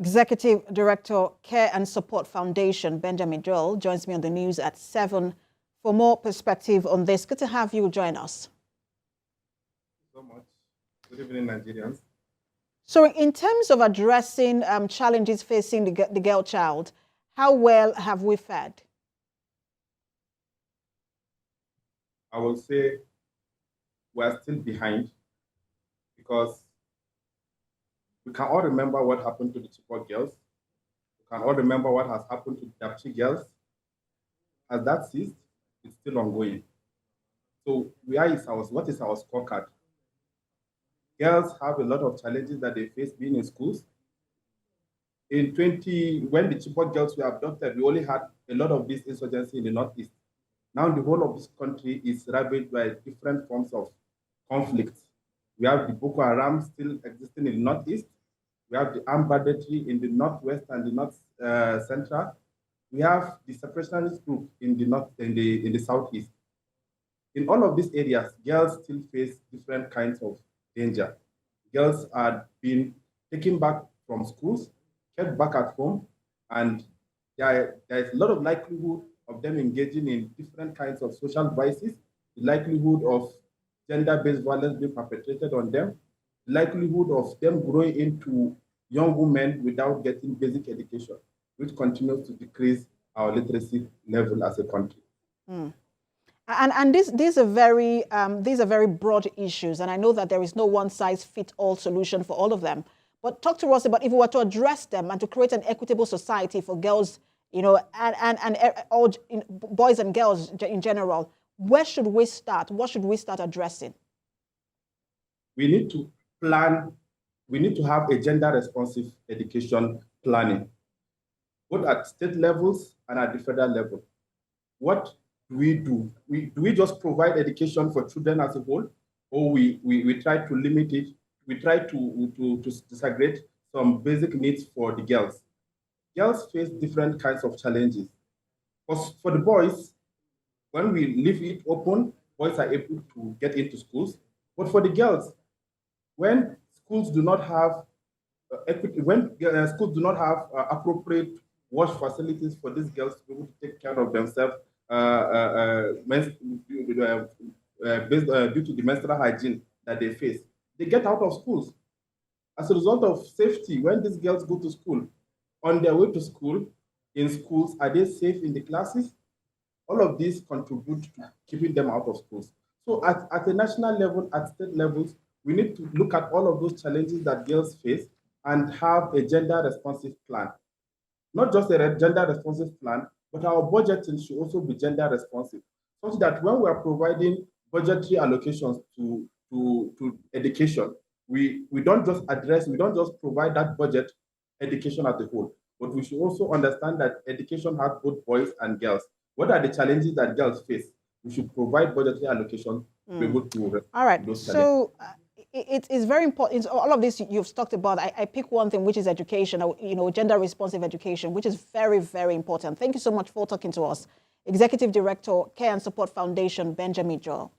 Executive Director, Care and Support Foundation, Benjamin Joel, joins me on the news at 7 for more perspective on this. Good to have you join us. So much. Good evening, Nigerians. So in terms of addressing challenges facing the girl child, how well have we fared? I will say we're still behind because we can all remember what happened to the Chibok girls. We can all remember what has happened to the Dapchi girls. As that ceased, it's still ongoing. So what is our scorecard? Girls have a lot of challenges that they face being in schools. When the Chibok girls were abducted, we only had a lot of this insurgency in the Northeast. Now the whole of this country is ravaged by different forms of conflict. We have the Boko Haram still existing in the Northeast. We have the armed banditry in the Northwest and the North Central. We have the separationist group in the Southeast. In all of these areas, girls still face different kinds of danger. Girls are being taken back from schools, kept back at home, and there is a lot of likelihood of them engaging in different kinds of social vices, the likelihood of gender-based violence being perpetrated on them, the likelihood of them growing into young women without getting basic education, which continues to decrease our literacy level as a country. Mm. And these are very broad issues, and I know that there is no one-size-fits-all solution for all of them. But talk to us about if we were to address them and to create an equitable society for girls, you know, and all boys and girls in general. Where should we start? What should we start addressing? We need to plan. We need to have a gender-responsive education planning, both at state levels and at the federal level. What do we do? Do we just provide education for children as a whole, or we try to limit it? We try to disaggregate some basic needs for the girls. Girls face different kinds of challenges. For the boys, when we leave it open, boys are able to get into schools. But for the girls, when schools do not have schools do not have appropriate wash facilities for these girls to be able to take care of themselves due to the menstrual hygiene that they face, they get out of schools. As a result of safety, when these girls go to school, on their way to school, in schools, are they safe in the classes? All of these contribute to keeping them out of schools. So at a national level, at state levels, we need to look at all of those challenges that girls face and have a gender-responsive plan. Not just a gender-responsive plan, but our budgeting should also be gender-responsive, such that when we are providing budgetary allocations to education, we don't just provide that budget education as a whole, but we should also understand that education has both boys and girls. What are the challenges that girls face? We should provide budgetary allocation to be able to. All right. So it is very important. All of this you've talked about. I pick one thing, which is education. You know, gender-responsive education, which is very, very important. Thank you so much for talking to us. Executive Director, Care and Support Foundation, Benjamin Joel.